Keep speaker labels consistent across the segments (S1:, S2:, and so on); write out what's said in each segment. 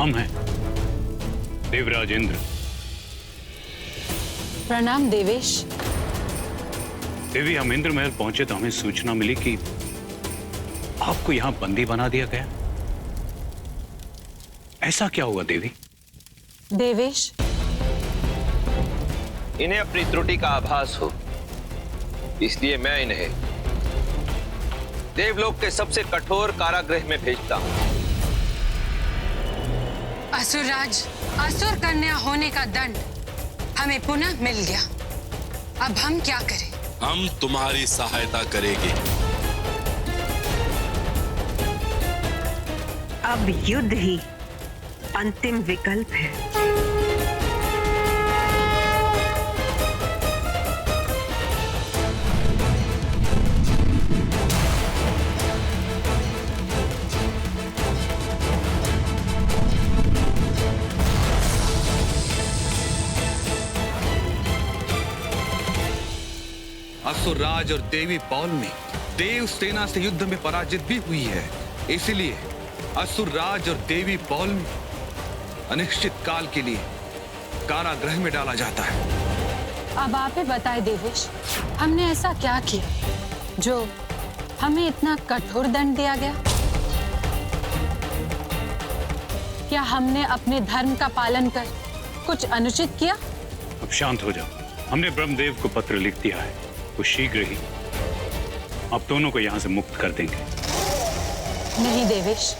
S1: हम हैं देवराज इंद्र।
S2: प्रणाम देवेश।
S1: देवी, हम इंद्र महल पहुंचे तो हमें सूचना मिली कि आपको यहां बंदी बना दिया गया। ऐसा क्या हुआ देवी?
S2: देवेश,
S3: इन्हें अपनी त्रुटि का आभास हो, इसलिए मैं इन्हें देवलोक के सबसे कठोर कारागृह में भेजता हूं।
S2: असुरराज, असुर कन्या होने का दंड हमें पुनः मिल गया। अब हम क्या करें?
S4: हम तुम्हारी सहायता करेंगे।
S5: अब युद्ध ही अंतिम विकल्प है।
S6: असुरराज और देवी पौल में देव सेना से युद्ध में पराजित भी हुई है, इसलिए असुरराज और देवी पौल में अनिश्चित काल के लिए कारागृह में डाला जाता है।
S2: अब आप ही बताएं देवेश, हमने ऐसा क्या किया जो हमें इतना कठोर दंड दिया गया? क्या हमने अपने धर्म का पालन कर कुछ अनुचित किया?
S1: अब शांत हो जाओ। हमने ब्रह्मदेव को पत्र लिख दिया है, वो शीघ्र ही आप दोनों को यहां से मुक्त कर देंगे।
S2: नहीं देवेश,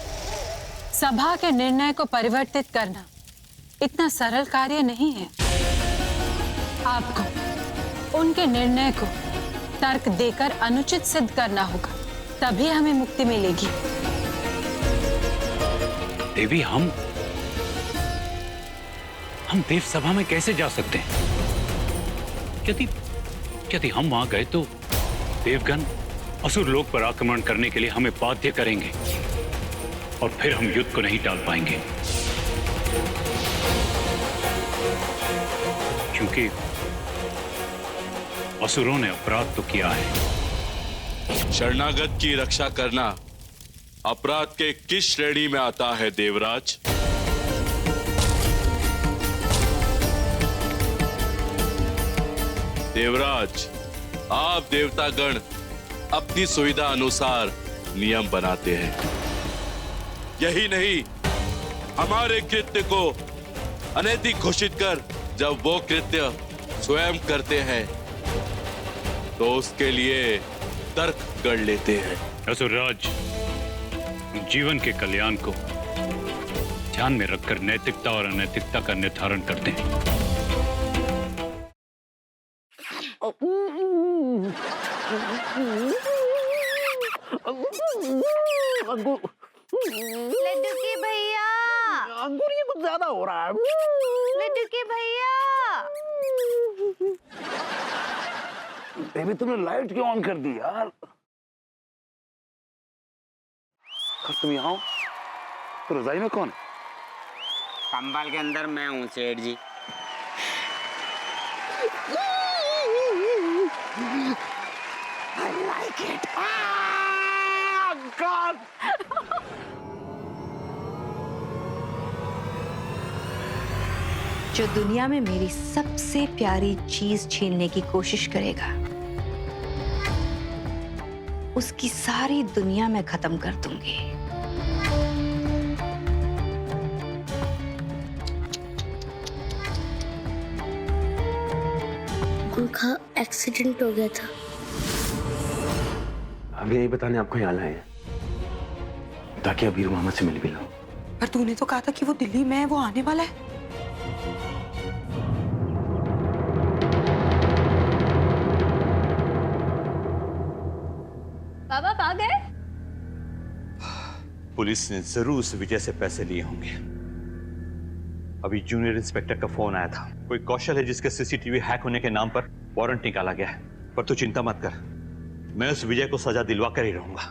S2: सभा के निर्णय को परिवर्तित करना इतना सरल कार्य नहीं है। आपको उनके निर्णय को तर्क देकर अनुचित सिद्ध करना होगा, तभी हमें मुक्ति मिलेगी।
S1: देवी, हम देव सभा में कैसे जा सकते हैं? यदि हम वहां गए तो देवगण असुर लोक पर आक्रमण करने के लिए हमें बाध्य करेंगे और फिर हम युद्ध को नहीं टाल पाएंगे, क्योंकि असुरों ने अपराध तो किया है।
S4: शरणागत की रक्षा करना अपराध के किस श्रेणी में आता है देवराज? देवराज, आप देवतागण अपनी सुविधा अनुसार नियम बनाते हैं। यही नहीं, हमारे कृत्य को अनैतिक घोषित कर जब वो कृत्य स्वयं करते हैं तो उसके लिए तर्क गढ़ लेते हैं।
S1: असुरराज, जीवन के कल्याण को ध्यान में रखकर नैतिकता और अनैतिकता का निर्धारण करते हैं।
S7: लड्डू के भैया,
S8: अंकुर ये कुछ ज्यादा हो रहा है।
S7: लड्डू के भैया,
S8: बेबी तुमने लाइट क्यों ऑन कर दी यार? तुम यहाँ हो तो रजाई में कौन है?
S9: कंबल के अंदर मैं हूँ सेठ जी।
S8: I like it. Ah, God.
S10: जो दुनिया में मेरी सबसे प्यारी चीज छीनने की कोशिश करेगा, उसकी सारी दुनिया में खत्म कर दूंगी।
S7: उनका एक्सीडेंट हो गया था।
S8: हम यही बताने आपको यहाँ लाए हैं ताकि अबीर मोहम्मद से मिल भी लो।
S5: पर तूने तो कहा था कि वो दिल्ली में है, वो आने वाला है।
S7: बाबा आ गए?
S11: पुलिस ने जरूर उस विजय से पैसे लिए होंगे। अभी जूनियर इंस्पेक्टर का फोन आया था। कोई कौशल है जिसके सीसीटीवी हैक होने के नाम पर वारंट निकाला गया है। पर तू चिंता मत कर, मैं उस विजय को सजा दिलवा कर ही रहूंगा।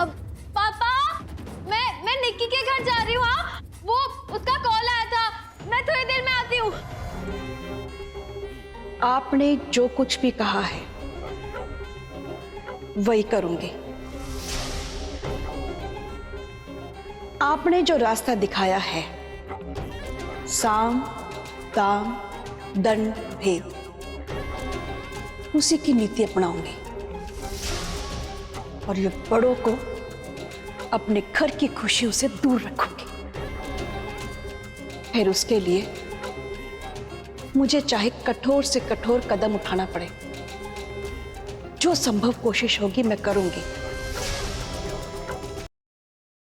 S7: अब पापा, मैं निक्की के घर जा रही हूँ। हाँ, वो उसका कॉल आया था। मैं थोड़ी देर में आती हूँ।
S5: आपने जो कुछ भी कहा है
S12: वही करूंगी। आपने जो रास्ता दिखाया है, साम दाम दंड भेद, उसी की नीति अपनाऊंगी और ये बड़ों को अपने घर की खुशियों से दूर रखूंगी। फिर उसके लिए मुझे चाहे कठोर से कठोर कदम उठाना पड़े, जो संभव कोशिश होगी मैं करूंगी।